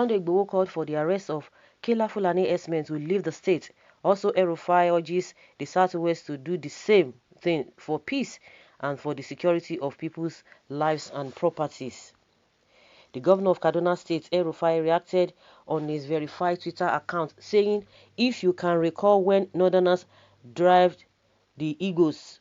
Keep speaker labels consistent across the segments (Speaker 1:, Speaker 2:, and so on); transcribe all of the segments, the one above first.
Speaker 1: Sunday Igbo called for the arrest of killer Fulani S-men to leave the state. Also, El-Rufai urges the Southwest to do the same thing for peace and for the security of people's lives and properties. The governor of Kaduna State, El-Rufai, reacted on his verified Twitter account, saying, "If you can recall when Northerners drove the Igbos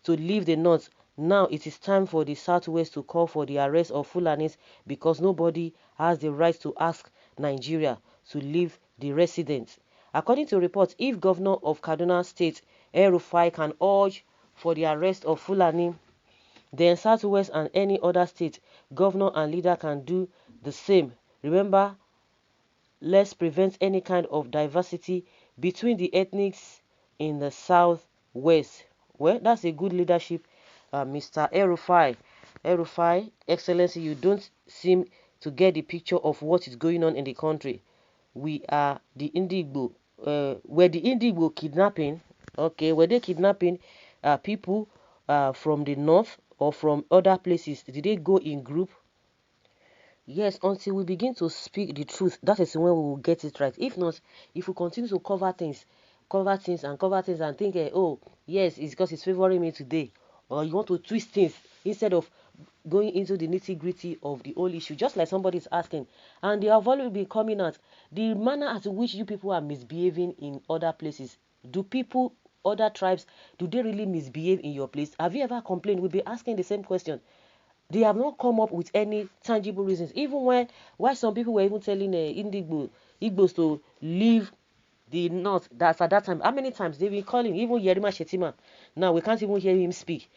Speaker 1: to leave the North, now it is time for the Southwest to call for the arrest of Fulanis because nobody has the right to ask Nigeria to leave the residents." According to reports, if Governor of Kaduna State, El-Rufai, can urge for the arrest of Fulani, then Southwest and any other state, governor and leader can do the same. Remember, let's prevent any kind of diversity between the ethnics in the Southwest. Well, that's a good leadership, Mr. El-Rufai. El-Rufai, Excellency, you don't seem to get the picture of what is going on in the country. We are the Igbo. Were the Igbo kidnapping? Okay, were they kidnapping people from the north or from other places? Did they go in group? Yes, until we begin to speak the truth, that is when we will get it right. If not, if we continue to cover things and think, oh, yes, it's because it's favoring me today, or you want to twist things instead of going into the nitty-gritty of the whole issue, just like somebody is asking, and they have already been coming out, the manner at which you people are misbehaving in other places. Do people, other tribes, do they really misbehave in your place? Have you ever complained? We'll be asking the same question. They have not come up with any tangible reasons. Even why some people were even telling Igbos to leave the north. That's at that time. How many times they've been calling? Even Yerima Shetima. Now we can't even hear him speak.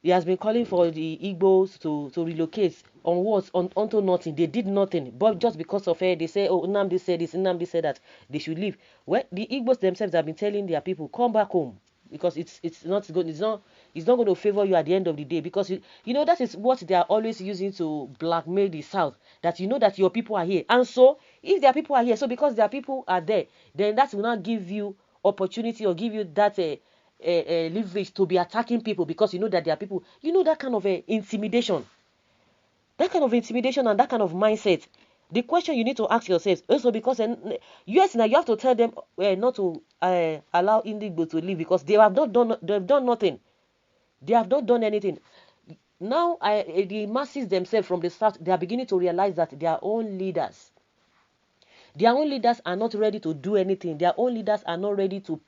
Speaker 1: He has been calling for the Igbos to relocate on what? Onto nothing. They did nothing. But just because of her, they say, oh, Nnamdi said this, Nnamdi said that, they should leave. Well, the Igbos themselves have been telling their people, come back home. Because it's not good. It's not going to favor you at the end of the day. Because you know that is what they are always using to blackmail the South. That you know that your people are here. And so if their people are here, so because their people are there, then that will not give you opportunity or give you that leverage to be attacking people because you know that they are people. You know that kind of intimidation. That kind of intimidation and that kind of mindset. The question you need to ask yourself also, because yes, now you have to tell them not to allow Indigo to leave because they've done nothing. They have not done anything. Now the masses themselves from the start, they are beginning to realize that their own leaders are not ready to do anything. Their own leaders are not ready to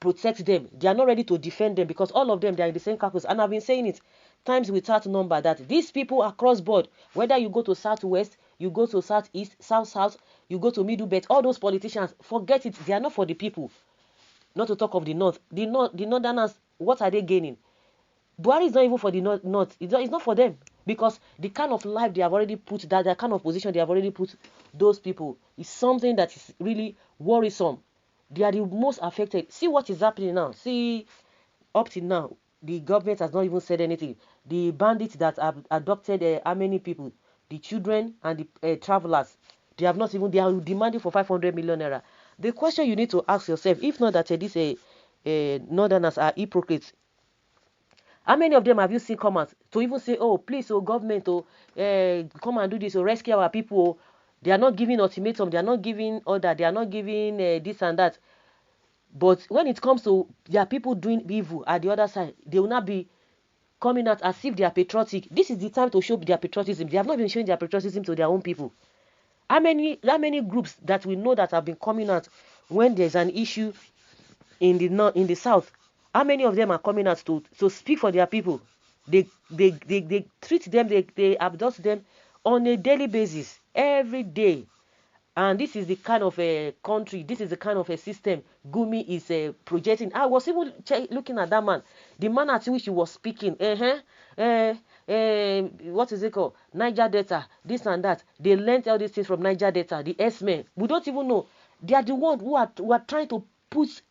Speaker 1: protect them. They are not ready to defend them because all of them, they are in the same carcass. And I've been saying it times without number that these people across board, whether you go to Southwest, you go to Southeast, South, you go to Middle Belt, all those politicians, forget it. They are not for the people. Not to talk of the North. The Northerners, what are they gaining? Buhari is not even for the North. It's not for them. Because the kind of life they have already put, that kind of position they have already put those people is something that is really worrisome. They are the most affected. See what is happening now. See, up till now, the government has not even said anything. The bandits that have adopted how many people? The children and the travelers. They are demanding for 500 million naira. The question you need to ask yourself, if not that these Northerners are hypocrites, how many of them have you seen come out to even say, oh, please, oh, government, oh, come and do this, or rescue our people? Oh. They are not giving ultimatum. They are not giving order. They are not giving this and that. But when it comes to their people doing evil at the other side, they will not be coming out as if they are patriotic. This is the time to show their patriotism. They have not been showing their patriotism to their own people. How many groups that we know that have been coming out when there's an issue in the north, in the south? How many of them are coming out to speak for their people? They treat them, they abduct them on a daily basis, every day. And this is the kind of a country, this is the kind of a system Gumi is projecting. I was even looking at that man, the man at which he was speaking. What is it called? Niger Delta, this and that. They learned all these things from Niger Delta, the S-men. We don't even know. They are the ones who are trying to put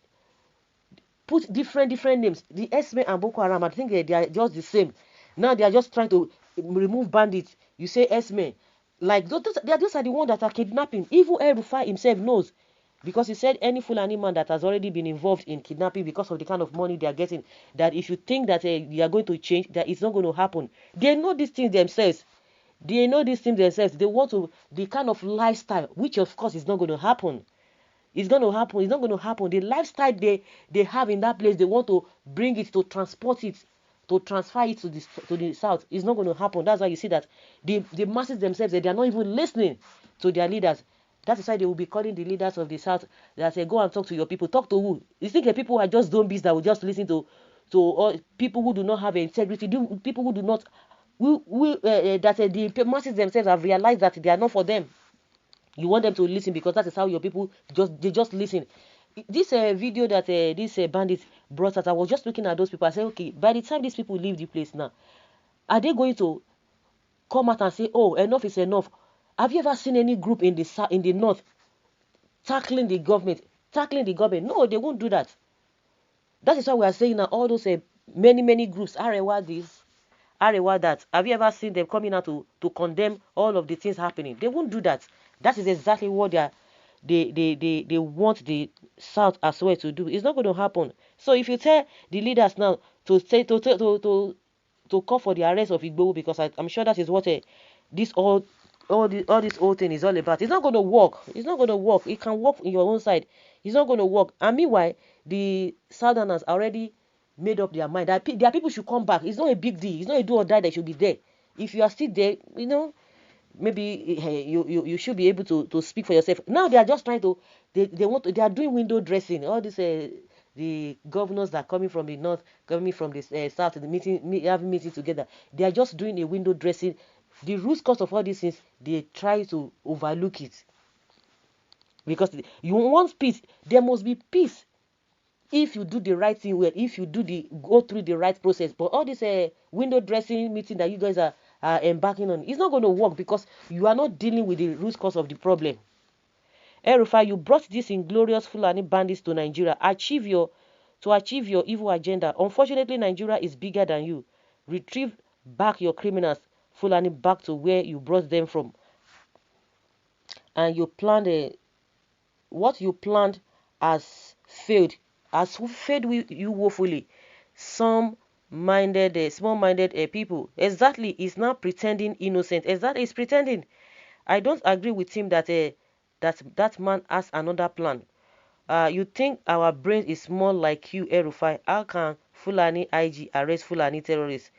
Speaker 1: different names. The S-men and Boko Haram, I think they are just the same. Now they are just trying to remove bandits. You say S-men. Like, those are the ones that are kidnapping. Even El-Rufai himself knows. Because he said any Fulani man that has already been involved in kidnapping because of the kind of money they are getting, that if you think that you are going to change, that it's not going to happen. They know these things themselves. They know these things themselves. They want to, the kind of lifestyle, which of course is not going to happen. It's going to happen. It's not going to happen. The lifestyle they have in that place, they want to bring it, to transport it, to transfer it to the south. It's not going to happen. That's why you see that the masses themselves, they are not even listening to their leaders. That is why they will be calling the leaders of the south that say, go and talk to your people. Talk to who? You think the people who are just doing business that will just listen to all people who do not have integrity, people who do not, that the masses themselves have realized that they are not for them. You want them to listen because that is how your people just listen. This video that this bandit brought out, I was just looking at those people. I said, okay, by the time these people leave the place now, are they going to come out and say, oh, enough is enough? Have you ever seen any group in the north tackling the government? No, they won't do that. That is why we are saying now all those many groups, Arewa this, Arewa that. Have you ever seen them coming out to condemn all of the things happening? They won't do that. That is exactly what they want the South as well to do. It's not going to happen. So if you tell the leaders now to say to call for the arrest of Igbo, because I'm sure that is what this this whole thing is all about. It's not going to work. It's not going to work. It can work in your own side. It's not going to work. And meanwhile, the Southerners already made up their mind that their people should come back. It's not a big deal. It's not a do or die. They should be there. If you are still there, maybe you should be able to speak for yourself. Now they are just trying to, they are doing window dressing. All this the governors that are coming from the north, coming from the south, having meeting together. They are just doing a window dressing. The root cause of all these things, they try to overlook it. Because you want peace, there must be peace. If you do the right thing well, if you go through the right process. But all this window dressing meeting that you guys are embarking on, it's not going to work because you are not dealing with the root cause of the problem. El-Rufai, you brought these inglorious Fulani bandits to Nigeria to achieve your evil agenda. Unfortunately, Nigeria is bigger than you. Retrieve back your criminals, Fulani, back to where you brought them from. And you planned what you planned has failed. Has failed you woefully. Small-minded people. Exactly, is now pretending innocent. Exactly, he's pretending. I don't agree with him that that man has another plan. You think our brain is more like you, El-Rufai? How can Fulani IG arrest Fulani terrorists?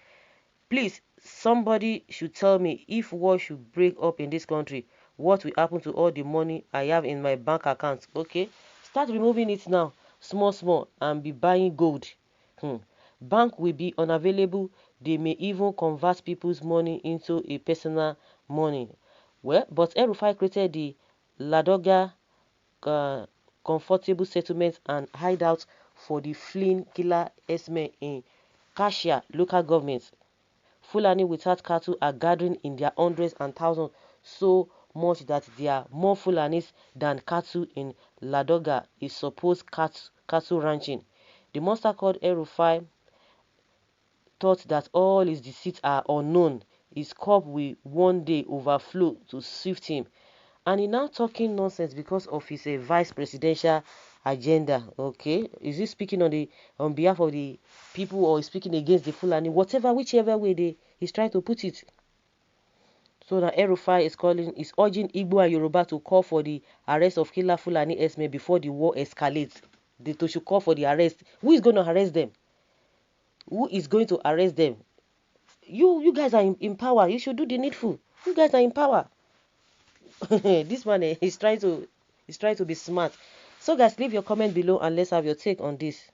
Speaker 1: Please, somebody should tell me if war should break up in this country, what will happen to all the money I have in my bank account? Okay, start removing it now, small, and be buying gold. Bank will be unavailable. They may even convert people's money into a personal money. Well, but El-Rufai created the Ladoga comfortable settlement and hideout for the fleeing killer Esme in Kashia local government. Fulani without cattle are gathering in their hundreds and thousands, so much that there are more Fulanis than cattle in Ladoga is supposed cattle ranching. The monster called El-Rufai thought that all his deceits are unknown. His cup will one day overflow to swift him. And he now talking nonsense because of his vice presidential agenda. Okay, is he speaking on behalf of the people or is speaking against the Fulani? Whichever way he's trying to put it. So now El-Rufai is urging Igbo and Yoruba to call for the arrest of killer Fulani Esme before the war escalates. They should call for the arrest. Who is going to arrest them? Who is going to arrest them? You guys are in power. You should do the needful. You guys are in power. This man is trying to be smart. So guys, leave your comment below and let's have your take on this.